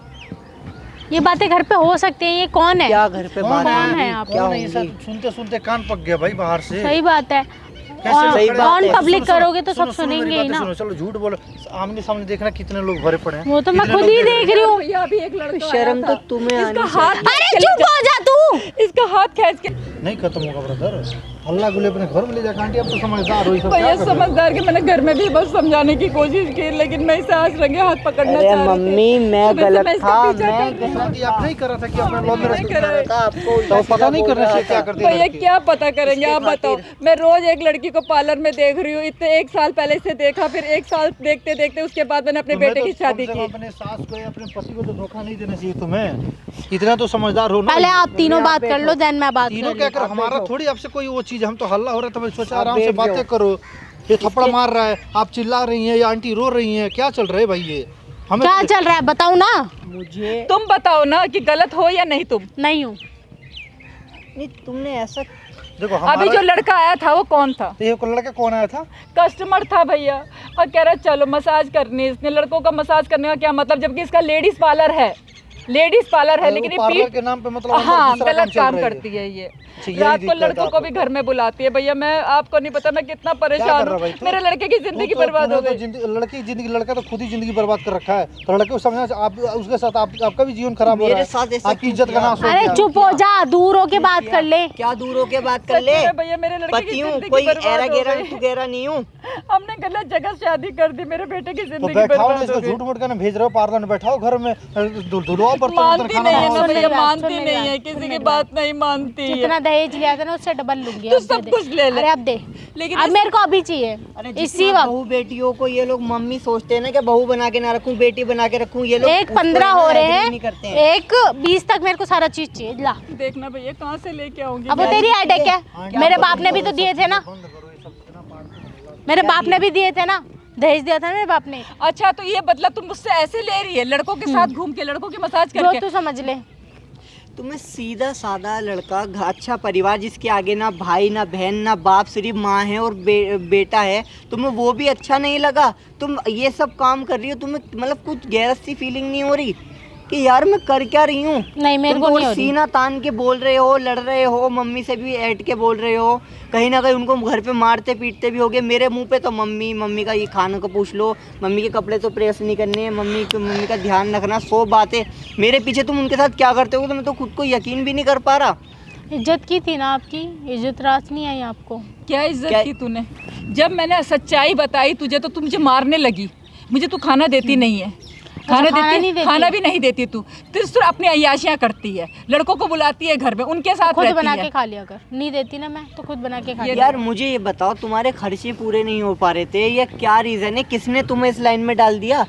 ये बातें घर पे हो सकती हैं। ये कौन है? क्या घर पे बात कौन होगी? है आप? क्या कौन है ये होगी? सब? सुनते सुनते कान पक गया भाई बाहर से। सही बात है। कैसे सही खड़े- बात ऑन है। पब्लिक सुनो, करोगे तो सुनो, सब सुनो, मेरी सुनेंगे ही बातें ना। सुनो, चलो झूठ बोलो, आमने सामने देखना कितने लोग भरे पड़े हैं। वो तो मैं कितने खुद लोग ही देख रही हूँ। भैया अभी एक लड़का शर्म आया तो था, तुम्हें इसका आनी हाथ अरे चुप हो जा तू। इसका हाथ खींच के। नहीं खत्म होगा ब्रदर। हल्ला गुले अपने घर में ले जाकर आंटी, अब तो समझदार हो, ये सब भैया क्या कर रहे हो? समझदार के मैंने घर में भी बस समझाने की कोशिश की, लेकिन मैं इसे आज रंगे हाथ पकड़ना अरे चाह रही थी। मम्मी मैं सुबह से गलत मैं इसका था। पीछा कर रही हूँ। शादी आप नहीं कर रहा था कि अपने लव मैरिज नहीं कर रहे। था आपको तो पता नहीं करना चाहिए क्या करते हैं भैया लड़के। क्या पता करेंगे इसके आप बताओ। खातिर। मैं रोज एक लड़की को पार्लर में देख रही हूँ, इतने एक साल पहले से देखा, फिर एक साल देखते देखते उसके बाद मैंने अपने तुम्हें बेटे तो की शादी कम से कम की। अपने सास को या अपने पति को तो धोखा नहीं देना चाहिए तुम्हें। इतना तो समझदार हो ना। पहले आप तीनों बात कर लो, देन मैं बात तीनों कर क्या लूँ। कर, हमारा थोड़ी आपसे कोई वो चीज, हम तो हल्ला हो रहा था, मैं सोचा आप आराम से बैठ बातें जाओ। करो। ये थप्पड़ मार रहा है, आप चिल्ला रही हैं या आंटी रो रही हैं, क्या चल रहा है भाई ये? हमें क्या चल रहा है बताओ ना। मुझे तुम बताओ ना कि गलत हो या नहीं तुम। नहीं हूँ। नहीं तुमने ऐसा देखो अभी जो लड़का आया था वो कौन था? ये लड़का कौन आया था? कस्टमर था भैया, और कह रहा चलो मसाज करनी है। इसने लड़कों का मसाज करने का क्या मतलब, जबकि इसका लेडीज पार्लर है। लेडीज पार्लर है, लेकिन ये पार्लर पीठ के नाम पे मतलब हाँ दूसरा गलत चल काम रही है। करती है ये। यही रात को दिक्कत है लड़कों को आपको। भी घर में बुलाती है। भैया मैं आपको नहीं पता मैं कितना क्या परेशान कर रहा हूँ, भाई तू? मेरे लड़के की जिंदगी बर्बाद हो गई। लड़की की जिंदगी, लड़का तो खुद ही जिंदगी बर्बाद कर रखा है, तो लड़के को समझना चाहिए। आप उसके साथ आपका भी जीवन खराब हो रहा मेरे साथ है, ऐसा आपकी क्यों इज्जत का किया? नाश हो अरे गया। चुप हो जा, दूर होके बात कर ले। क्या दूर होके बात कर सच ले, में भैया मेरे लड़के की पति हूँ, जिंदगी कोई बर्बाद एरा हो गेरा गई। टुगेरा नहीं हूँ। हमने गलत जगह शादी कर दी, मेरे बेटे की तो जिंदगी बैठाओ ना बर्बाद इसको, हो गई। झूठ मूठ कर भेज रहे हो पार्लर में, बैठाओ घर में धुलवाओ बर्तन मानती खाना नहीं है बनाओ। ना सुन भैया, मेरी बात, मानती सुन मेरी नहीं बात, है, सुन किसी मेरी की बात नहीं मानती है। जितना दहेज लिया था ना उससे डबल लूंगी। तू अब सब दे दे। कुछ ले ले। अरे अब दे, लेकिन अब मेरे को अभी चाहिए अरे इसी जितना वक्त। बहू बेटियों को ये लोग मम्मी सोचते हैं ना कि बहू बना के ना रखूं, बेटी बना के रखूं, ये लोग एक उसको 15 ना हो रहे agree हैं, नहीं करते हैं। एक 20 तक मेरे को सारा चीज चाहिए। ला, देखना भैया कहाँ से लेके आऊंगी अब वो मैं। तेरी हेडेक है। मेरे बाप ने भी तो दिए थे ना, मेरे बाप ने भी दिए थे ना, दहेज दिया था ना मेरे बाप ने। अच्छा तो ये बदला तुम मुझसे ऐसे ले रही है, लड़कों के साथ घूम के, लड़कों की मसाज जो करके। तू समझ ले। तुम्हें सीधा साधा लड़का, अच्छा परिवार जिसके आगे ना भाई ना बहन ना बाप, सिर्फ माँ है और बेटा है, तुम्हें वो भी अच्छा नहीं लगा? तुम ये सब काम कर रही हो, तुम्हें मतलब कुछ गैरत सी फीलिंग नहीं हो रही कि यार मैं कर क्या रही हूँ? नहीं मेरे तुम को तो नहीं हो रही। सीना तान के बोल रहे हो, लड़ रहे हो, मम्मी से भी ऐट के बोल रहे हो, कहीं ना कहीं उनको घर पे मारते पीटते भी होगे। मेरे मुंह पे तो मम्मी मम्मी का ये खाने को पूछ लो, मम्मी के कपड़े तो प्रेस नहीं करने, मम्मी का ध्यान रखना, 100 बातें। मेरे पीछे तुम उनके साथ क्या करते हो तो मैं तो खुद को यकीन भी नहीं कर पा रहा। इज्जत की थी ना आपकी, इज्जत रास नहीं आई आपको। क्या इज्जत क्या- की तूने? जब मैंने सच्चाई बताई तुझे तो तू मुझे मारने लगी। मुझे तू खाना देती नहीं है, खाना नहीं देती? खाना भी नहीं देती तू सिर्फ अपनी अय्याशियाँ करती है, लड़कों को बुलाती है घर में, उनके साथ खुद रहती बना है। के खा लिया कर। नहीं देती ना मैं तो खुद बना के खा लिया। यार मुझे ये बताओ, तुम्हारे खर्चे पूरे नहीं हो पा रहे थे या क्या रीज़न है? किसने तुम्हें इस लाइन में डाल दिया?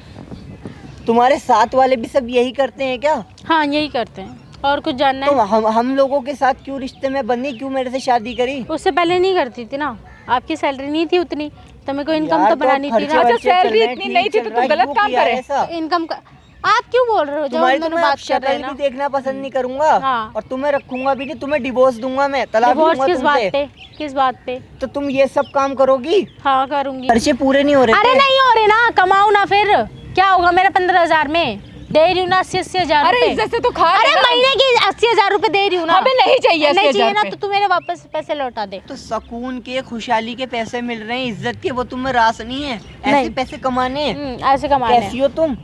तुम्हारे साथ वाले भी सब यही करते हैं क्या? हाँ यही करते हैं, और कुछ जानना तो है? हम लोगों के साथ क्यों रिश्ते में बंदी, क्यों मेरे से शादी करी? उससे पहले नहीं करती थी ना, आपकी सैलरी नहीं थी उतनी, तो मेरे को इनकम यार, तो बनानी थी खर्चे ना। अच्छा, वर्चे चल सैलरी रहे हैं, इतनी ठीक नहीं थी चल तो रहा है, तुम गलत क्यों काम किया करे? ऐसा? इनकम का आप क्यों बोल रहे हो? जब तुम्हारी हम तो दोनों मैं बात कर रहे शक्ल हैं भी ना। देखना पसंद नहीं करूंगा, हाँ। और तुम्हें रखूंगा भी नहीं, तुम्हें डिवोर्स दूंगा, मैं तलाक डिवोर्स दूंगा किस बात तुमसे। पे? किस बात पे? तो तुम ये सब काम करोगी? हाँ करूंगी। खर्चे पूरे नहीं हो रहे अरे थे? नहीं हो रहे ना, कमाओ ना, फिर क्या होगा मेरा 15,000 में? दे रही हूँ ना 80,000 अरे रुपए। इज्जत से तो खा अरे लेना। महीने की 80,000 रुपए दे रही हूँ ना। हमें नहीं चाहिए नहीं 80,000 चाहिए ना, रुपए। तो तू मेरे वापस पैसे लौटा दे। तो सुकून के, खुशहाली के पैसे मिल रहे हैं, इज्जत के, वो तुम्हें रास नहीं है? ऐसे नहीं। पैसे कमाने हैं? ऐसे कमाने हैं। कैसी हो तुम?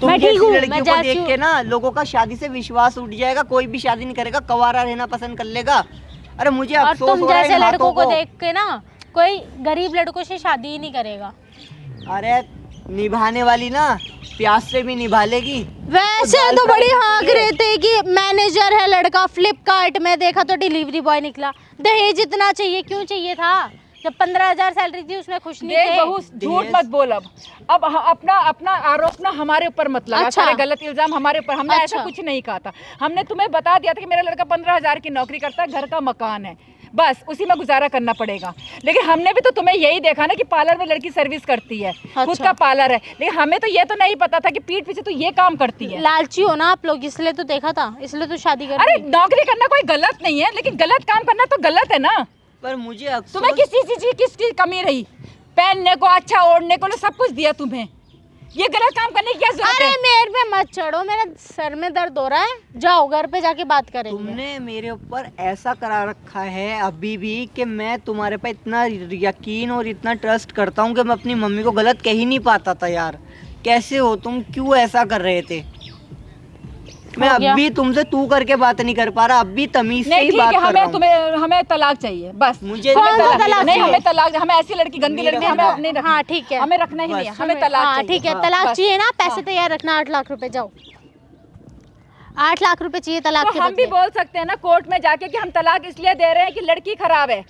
तुम मैं ठीक जैसी हूँ, मैं लड़कियों को जैसी देख हूँ। के ना लोगों का शादी से विश्वास उठ जाएगा, कोई भी शादी नहीं करेगा, कवारा रहना पसंद कर लेगा। अरे मुझे और अफसोस तुम हो रहा है जैसे इन लड़कों हाथों को देख के ना कोई गरीब लड़कों से शादी ही नहीं करेगा। अरे निभाने वाली ना प्यास से भी निभा लेगी। वैसे तो बड़ी हाँक रहे थे कि मैनेजर है लड़का फ्लिपकार्ट में, देखा तो डिलीवरी बॉय निकला। दहेज इतना चाहिए क्यों चाहिए था? जब 15,000 सैलरी थी उसमें खुश नहीं देख थे। बहू, झूठ मत बोल। अब अपना आरोप ना हमारे ऊपर मत लगा। अच्छा। सारे गलत इल्जाम हमारे ऊपर। हमने ऐसा अच्छा। कुछ नहीं कहा था। हमने तुम्हें बता दिया था कि मेरा लड़का 15,000 की नौकरी करता है, घर का मकान है, बस उसी में गुजारा करना पड़ेगा। लेकिन हमने भी तो तुम्हें यही देखा ना कि पार्लर में लड़की सर्विस करती है, खुद अच्छा। का पार्लर है, लेकिन हमें तो ये तो नहीं पता था कि पीठ पीछे तो ये काम करती है। लालची हो ना आप लोग, इसलिए तो देखा था, इसलिए तो शादी कर अरे दी। नौकरी करना कोई गलत नहीं है, लेकिन गलत काम करना तो गलत है ना। पर मुझे तुम्हें अफसोस, किसी चीज की किसकी कमी रही? पहनने को, अच्छा ओढ़ने को, सब कुछ दिया तुम्हें। ये गलत काम करने की क्या जरूरत अरे है? मेरे पे मत चढ़ो, मेरे सर में दर्द हो रहा है। जाओ घर पे जाके बात करेंगे। तुमने मेरे ऊपर ऐसा करा रखा है अभी भी कि मैं तुम्हारे पे इतना यकीन और इतना ट्रस्ट करता हूँ कि मैं अपनी मम्मी को गलत कह ही नहीं पाता था। यार कैसे हो तुम? क्यों ऐसा कर रहे थे? मैं अब गया। भी तुमसे तू करके बात नहीं कर पा रहा, अब भी तमीज से नहीं ही ठीक बात है, कर रहा हूँ। हमें तलाक चाहिए बस। मुझे कौन सा तलाक तलाक नहीं, चाहिए? हमें तलाक, हमें ऐसी लड़की, गंदी मेरा लड़की हमें तलाक। अपनी रखनी। हाँ ठीक है, हमें रखना ही नहीं है, बस। हमें तलाक हाँ चाहिए। ठीक है, हाँ, तलाक बस। चाहिए ना, पैसे हाँ। तैयार रखना। 8 लाख रुपए, जाओ 8 लाख रुपए चाहिए तलाक तो के हम भी बदले। बोल सकते हैं ना कोर्ट में जाके कि हम तलाक इसलिए दे रहे हैं कि लड़की खराब है।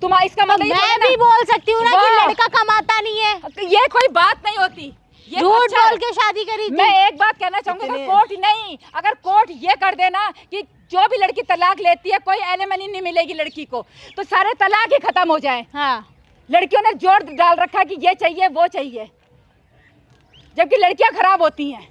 तुम्हारा इसका मतलब ये मैं थोड़ी ना- भी बोल सकती हूँ ना कि वाह। लड़का कमाता नहीं है, ये कोई बात नहीं होती। ये झूठ अच्छा है। बोल के शादी करी थी। मैं एक बात कहना चाहूंगी, अगर कोर्ट ये कर देना कि जो भी लड़की तलाक लेती है कोई एलिमनी नहीं मिलेगी लड़की को, तो सारे तलाक ही खत्म हो जाए। हाँ लड़कियों ने जोर डाल रखा कि ये चाहिए वो चाहिए, जबकि लड़कियां खराब होती हैं।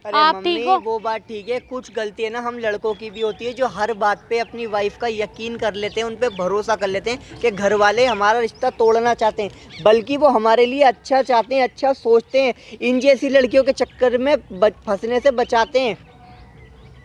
अरे आप मम्मी, ठीक हो? वो बात ठीक है, कुछ गलती है ना हम लड़कों की भी होती है, जो हर बात पे अपनी वाइफ का यकीन कर लेते हैं, उन पे भरोसा कर लेते हैं कि घर वाले हमारा रिश्ता तोड़ना चाहते हैं, बल्कि वो हमारे लिए अच्छा चाहते हैं, अच्छा सोचते हैं, इन जैसी लड़कियों के चक्कर में फंसने से बचाते हैं।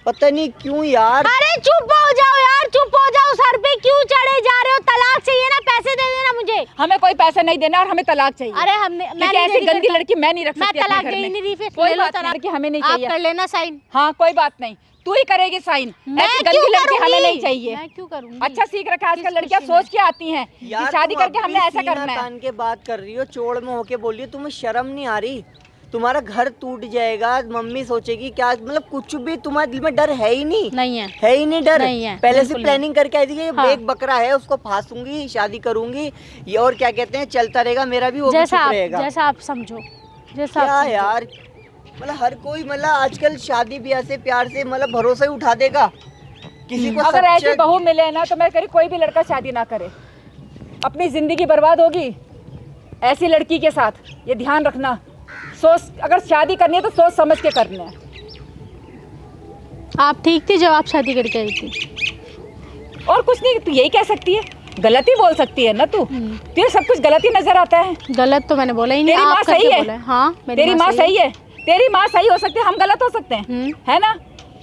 पता नहीं क्यों यार। अरे चुप हो जाओ यार, चुप हो जाओ। सर पे क्यों चढ़े जा रहे हो? तलाक चाहिए ना, पैसे दे देना मुझे। हमें कोई पैसा नहीं देना और हमें तलाक चाहिए। अरे हमने क्योंकि ऐसी गंदी लड़की मैं नहीं रख मैं सकती अपने तलाक घर दे में। नहीं रही, फिर कोई ले लो बात नहीं, तलाक। लड़की हमें नहीं आप चाहिए। कर लेना साइन। हाँ कोई बात नहीं, तू ही करेगी साइन। मैं ऐसी क्यों गंदी लड़की करूंगी? हमें नहीं चाहिए। मैं क्यों करूंगी? अच्छा सीख रखा है आजकल किस लड़कियां खुशी में? सोच के आती हैं कि यार शादी तुम करके अब हमने भी ऐसा सीना करना है। तान के बात कर रही हो, चोड़ में होके बोल रही हो, तुम्हें शर्म नहीं आ रही? तुम्हारा घर टूट जाएगा, मम्मी सोचेगी क्या, मतलब कुछ भी तुम्हारे दिल में डर है ही नहीं। नहीं है। है ही नहीं डर। नहीं है, पहले से बिल्कुल प्लानिंग करके आई थी कि हाँ। एक बकरा है उसको फांसूंगी, शादी करूंगी, ये और क्या कहते हैं, चलता रहेगा मेरा भी, वो भी चुप रहेगा। जैसा आप समझो, जैसा क्या आप समझो। यार, मतलब हर कोई मतलब आजकल शादी ब्याह से प्यार से मतलब भरोसा ही उठा देगा किसी को। अगर ऐसी सच्चे- बहू मिले ना तो मैं कह रही कोई भी लड़का शादी ना करे, अपनी जिंदगी बर्बाद होगी ऐसी लड़की के साथ, ये ध्यान रखना। सोच, अगर शादी करनी है तो सोच समझ के करना है। आप ठीक थी जब आप शादी करके आई थी? और कुछ नहीं, तू यही कह सकती है, गलत ही बोल सकती है ना तू। तुझे सब कुछ गलत ही नजर आता है। गलत तो मैंने बोला ही नहीं। तेरी माँ आप करके सही है। बोला हाँ, तेरी माँ सही है, तेरी माँ सही हो सकती है, हम गलत हो सकते हैं, है ना?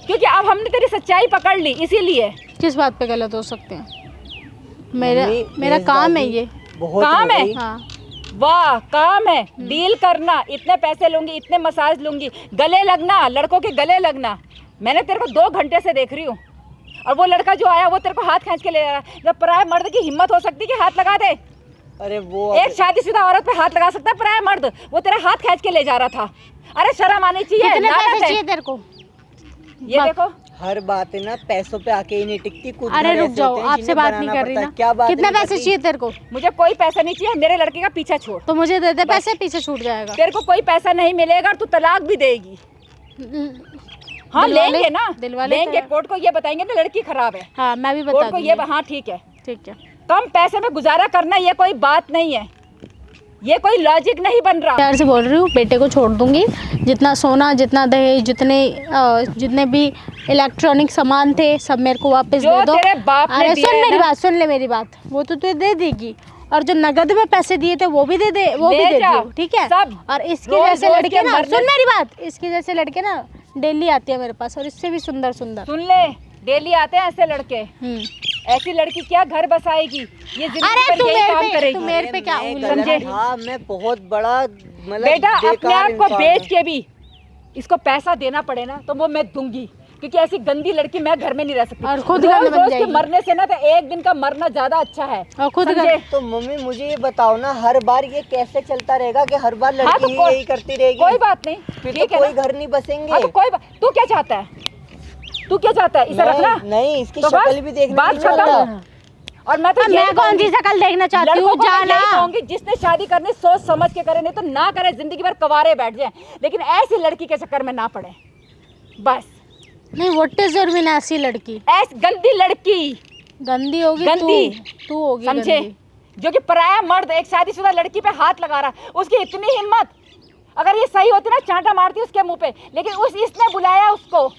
क्योंकि अब हमने तेरी सच्चाई पकड़ ली, इसीलिए। किस बात पे गलत हो सकते हैं? मेरा मम्मी, काम है बेइज्जती ये। बहुत काम हो है? गई। हाँ, वाह, काम है डील करना, इतने पैसे लूंगी, इतने मसाज लूंगी, गले लगना, लड़कों के गले लगना। मैंने तेरे को 2 घंटे से देख रही हूँ, और वो लड़का जो आया वो तेरे को हाथ खींच के ले जा रहा है। जब पराये मर्द की हिम्मत हो सकती है कि हाथ लगा दे। अरे वो एक शादीशुदा औरत पे हाथ लगा सकता है पराया मर्द, वो तेरा हाथ खींच के ले जा रहा था। अरे शर्म आनी चाहिए। कितने लानत पैसे है। चाहिए तेरे को? ये देखो, हर बात है ना पैसों पे आके ही नहीं टिकती। कुछ अरे घर रुक ऐसे जाओ, होते हैं आपसे जिन्हें बात नहीं बनाना कर रही पड़ता ना। है। क्या बात कितने है, पैसे बताइए? चाहिए तेरे को? मुझे कोई पैसा नहीं चाहिए, मेरे लड़के का पीछा छोड़। तो मुझे दे दे पैसे, पीछे छूट जाएगा। तेरे को कोई पैसा नहीं मिलेगा और तू तलाक भी देगी। हाँ दिलवाले- लेंगे ना, दिलवाले लेंगे। तो- कोर्ट को ये बताएंगे ना लड़की खराब है, हाँ, मैं भी बता कोर्ट को ये दूंगी। हाँ ठीक है, ठीक है। कम पैसे में गुजारा करना ये कोई बात नहीं है, ये कोई लॉजिक नहीं बन रहा। प्यार से बोल रही हूँ, बेटे को छोड़ दूंगी। जितना सोना, जितना दहेज, जितने भी इलेक्ट्रॉनिक सामान थे सब मेरे को वापस जो दे दो। तेरे बाप ने अरे दिए सुन हैं मेरी ना- बात, सुन ले मेरी बात। वो तो तुझे दे देगी, और जो नगद में पैसे दिए थे वो भी दे दे, वो ले भी दे जा, दियो, ठीक है? सब। और इसके रोज जैसे रोज लड़के के ना, मरने- सुन मेरी बात, इसके जैसे लड़के ना डेली आती है मेरे पास, और इससे भी सुंदर सुंदर। सुन ले, डेली आते हैं ऐसे लड़के। ऐसी लड़की क्या घर बसाएगी, ये जिंदगी अरे भर तू यही मेरे काम पे- करेगी। तू मेरे पे क्या मैं उंगली गलत समझे? था, मैं बहुत बड़ा मतलब बेटा अपने बेकार आप को इंसान बेच हूँ। के भी इसको पैसा देना पड़े ना तो वो मैं दूंगी, क्योंकि ऐसी गंदी लड़की मैं घर में नहीं रह सकती। और खुद रोज घर में बन रोज के जाएगी। मरने से ना तो एक दिन का मरना ज्यादा अच्छा है। और खुद समझे? घर- तो मम्मी मुझे ये बताओ ना, हर बार ये कैसे चलता रहेगा कि हर बार हाँ, लड़की तो ही कोई- यही करती रहेगी? कोई बात नहीं, फिर ठीक तो है कोई ना? घर नहीं बसेंगे। हाँ, तो कोई बात, तू क्या चाहता है? तू क्या चाहता है, इसे नहीं, रखना? नहीं, इसकी तो शक्ल बस, भी देखने बात नहीं चाहता। खत्म। और मैं तो अब यही मैं कौन सी कहूंगी- शक्ल देखना चाहती लड़कों हूँ? को मैं जाना। यही कहूंगी, जिसने शादी करनी सोच समझ के करे, नहीं तो ना करे, जिंदगी भर कवारे बैठ जाए, लेकिन ऐसी लड़की के चक्कर में ना पड़े। बस नहीं, व्हाट इज योर मीन? ऐसी लड़की ऐसी गंदी लड़की, गंदी होगी, गंदी। तू होगी समझे? गंदी। जो कि पराया मर्द एक शादीशुदा लड़की पे हाथ लगा रहा, उसकी इतनी हिम्मत। अगर ये सही होती ना चांटा मारती उसके मुंह पे, लेकिन इसने बुलाया उसको।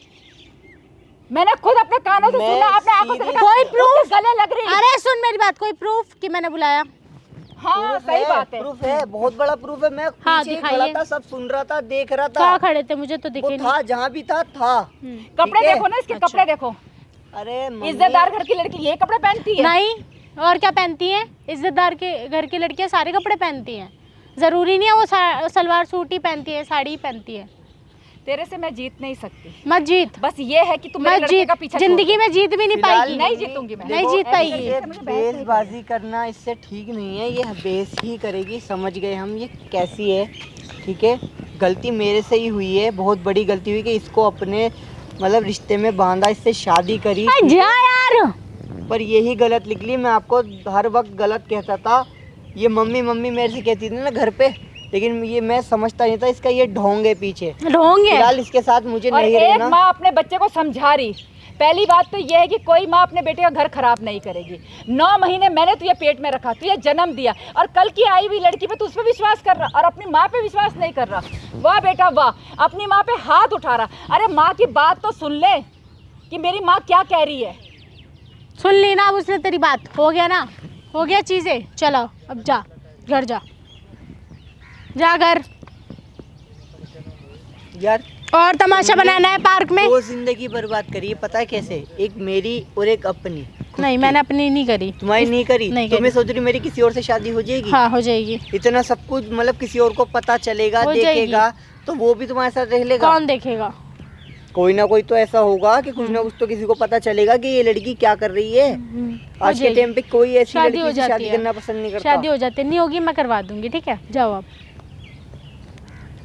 मैंने खुद अपने कानों से मैं सुना, अपने आंखों से सीधे- देखा, कोई उसके proof? गले लग रही। अरे सुन मेरी बात, कोई प्रूफ कि मैंने बुलाया? हाँ प्रूफ सही बात है। प्रूफ है, बहुत बड़ा प्रूफ है। मैं हाँ, पीछे ही दिखाइए। खड़ा था, सब सुन रहा था, देख रहा कहाँ था। खड़े थे? मुझे तो वो दिखे नहीं। था जहाँ भी था। कपड़े ठीक है? देखो ना इसके, अच्छा। कपड़े देखो। अरे मम्मी, इज्जतदार घर की लड़की ये कपड़े पहनती है? नहीं, और क्या पहनती हैं? इज्जतदार के घर की लड़कियां सारे कपड़े पहनती हैं। जरूरी नहीं है वो सलवार सूट ही पहनती है, साड़ी ही पहनती है। तेरे से मैं जीत नहीं सकती। मत जीत, बस ये है कि तुम मेरे मत लड़के जीत। का पीछा छोड़ जिंदगी दो। में जीत भी नहीं फिलहाल पाएगी। नहीं जीतूंगी मैं। नहीं देखो, जीत पाएगी। ये बेसबाजी करना इससे ठीक नहीं है। ये बेस ही करेगी, समझ गए हम ये कैसी है। ठीक है, गलती मेरे से ही हुई है, बहुत बड़ी गलती हुई कि इसको अपने मतलब रिश्ते में बांधा, इससे शादी करी, अरे जा यार। पर यही गलत निकली। मैं आपको हर वक्त गलत कहता था। ये मम्मी मम्मी मेरे से कहती थी ना घर पे, लेकिन ये मैं समझता नहीं था इसका ये ढोंग है पीछे। ढोंग है। फिलहाल इसके साथ मुझे और नहीं एक रहना। माँ अपने बच्चे को समझा रही पहली बात तो ये है कि कोई माँ अपने बेटे का घर खराब नहीं करेगी। 9 महीने मैंने तुझे पेट में रखा, तुझे जन्म दिया, और कल की आई हुई लड़की पे तू उस पर विश्वास कर रहा और अपनी माँ पे विश्वास नहीं कर रहा। वाह बेटा वाह, अपनी माँ पे हाथ उठा रहा। अरे माँ की बात तो सुन ले कि मेरी माँ क्या कह रही है। सुन ली ना अब उसने तेरी बात, हो गया ना, हो गया चीज़ें, चलो अब जा घर, जा घर। यार और तमाशा बनाना है पार्क में? दो जिंदगी बर्बाद करी है, पता है कैसे? एक मेरी और एक अपनी। नहीं, मैंने अपनी नहीं करी। तुम्हारी नहीं करी? नहीं तो मैं करी। सोच रही मेरी किसी और से शादी हो जाएगी। हाँ हो जाएगी। इतना सब कुछ मतलब किसी और को पता चलेगा, हो जाएगी। देखेगा, तो वो भी तुम्हारे साथ रह लेगा। कौन देखेगा? कोई ना कोई तो ऐसा होगा कि कुछ ना कुछ तो किसी को पता चलेगा कि ये लड़की क्या कर रही है। हो आज के जाएगी। टाइम पे कोई ऐसी शादी लड़की हो से जाती शादी है। करना पसंद नहीं करता। शादी हो जाती है, नहीं होगी मैं करवा दूंगी, ठीक है जाओ आप।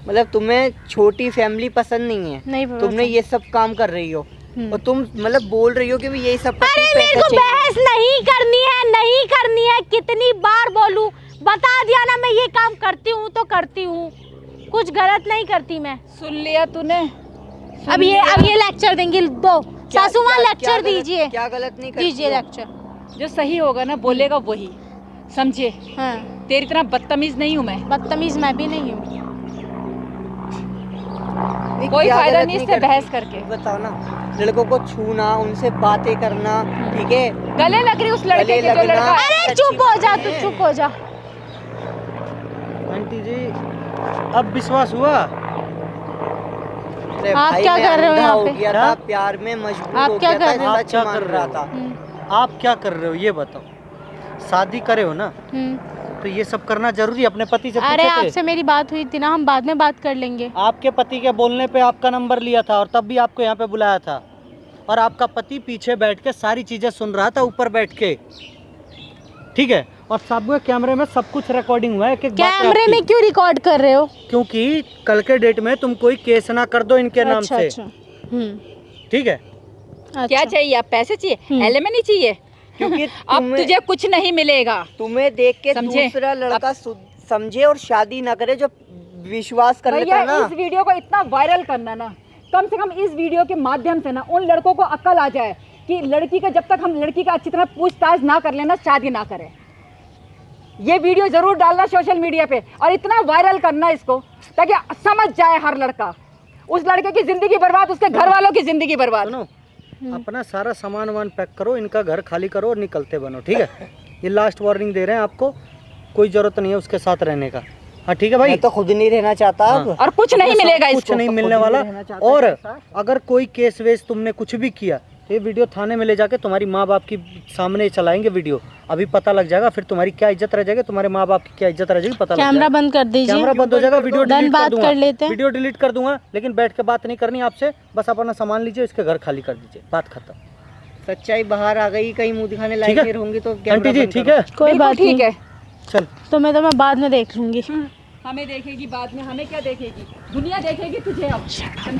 मतलब तुम्हें छोटी फैमिली पसंद नहीं है, नहीं तुमने ये सब काम कर रही हो और तुम मतलब बोल रही हो कि मैं यही सब करती हूँ, अरे मेरे पैसा को चाहिए। बहस नहीं करनी है, नहीं करनी है, कितनी बार बोलूं, बता दिया ना मैं ये काम करती हूँ तो करती हूँ, कुछ गलत नहीं करती मैं। सुन लिया तूने? अब ये लेक्चर देंगी, दो सासू माँ लेक्चर दीजिए, क्या गलत नहीं करती दीजिए हो? लेक्चर। जो सही होगा ना बोलेगा वही, समझे? हाँ तेरी तरह बदतमीज नहीं हूँ मैं। बदतमीज मैं भी नहीं हूँ। नहीं, कोई क्या फायदा गलत नहीं इससे करती? बहस करके। बताओ ना, लड़कों को छूना, उनसे बातें करना, ठीक है? गले लग रही उस लड़के गले के जो लगना। लड़का। अरे चुप हो जा तू, चुप हो जा। आंटी जी अब विश्वास हुआ? अरे आप भाई, क्या मैं कर रहे हो अंधा यहाँ हो पे? गया क्या? था, प्यार में मजबूर आप हो क्या गया कर रहे हो? था, आप सच क्या मान कर रहे रहा हो? था। आप क्या कर रहे हो ये बताओ? शादी करे हो ना तो ये सब करना जरूरी है? अपने पति से अरे पूछे थे? आपसे मेरी बात हुई थी ना, हम बाद में बात कर लेंगे। आपके पति के बोलने पे आपका नंबर लिया था और तब भी आपको यहाँ पे बुलाया था, और आपका पति पीछे बैठ के सारी चीजें सुन रहा था ऊपर बैठ के, ठीक है? और सामने कैमरे में सब कुछ रिकॉर्डिंग हुआ है। एक-एक बात है कैमरे आपकी। में क्यों रिकॉर्ड कर रहे हो? क्योंकि कल के डेट में तुम कोई केस ना कर दो इनके नाम अच्छा से, अच्छा। ठीक है? अच्छा। क्या चाहिए? आप पैसे चाहिए? एलिमनी चाहिए? क्योंकि अब तुझे कुछ नहीं मिलेगा। तुम्हें देख के समझे? दूसरा लड़का समझे और शादी ना करे, जो विश्वास कर लेता भैया है ना। इस वीडियो को इतना वायरल करना ना, कम से कम इस वीडियो के माध्यम से ना उन लड़कों को अक्ल आ जाए कि लड़की का, जब तक हम लड़की का अच्छी तरह पूछताछ ना कर लेना, शादी ना करें। ये वीडियो जरूर डालना सोशल मीडिया पे और इतना वायरल करना इसको, ताकि समझ जाए हर लड़का। उस लड़के की जिंदगी बर्बाद, उसके घर वालों की जिंदगी बर्बाद। सुनो, अपना सारा सामान वामान पैक करो, इनका घर खाली करो और निकलते बनो, ठीक है? ये लास्ट वार्निंग दे रहे हैं आपको, कोई जरूरत नहीं है उसके साथ रहने का। हाँ ठीक है भाई? मैं तो खुद नहीं रहना चाहता अब। और कुछ नहीं मिलेगा कुछ इसको। नहीं तो मिलने खुद ही वाला। रहना चाहता और है साथ। अगर कोई केस वेस तुमने कुछ भी किया तो ये वीडियो थाने में ले जाके तुम्हारी माँ बाप की सामने चलाएंगे वीडियो, अभी पता लग जाएगा, फिर तुम्हारी क्या इज्जत रह जाएगी, तुम्हारे माँ बाप की क्या इज्जत रह जाएगी, पता लग कैमरा जाएगा। बंद कर दीजिए। कैमरा बंद हो जाएगा, वीडियो डन, डिलीट कर बात दूंगा, कर लेते हैं। वीडियो डिलीट कर दूंगा, लेकिन बैठ के बात नहीं करनी आपसे, बस अपना सामान लीजिए, इसके घर खाली कर दीजिए, बात खत्म। सच्चाई बाहर आ गई, कहीं मुंह दिखाने ठीक लायक है नहीं रहूंगी तो आंटी कैमरा जी, बंद ठीक करो। है? कोई बिल्कुल बात ठीक नहीं, है। चल तो मैं बाद में देख लूंगी। हमें देखेगी बाद में, हमें क्या देखेगी? दुनिया देखेगी तुझे अब, समझे?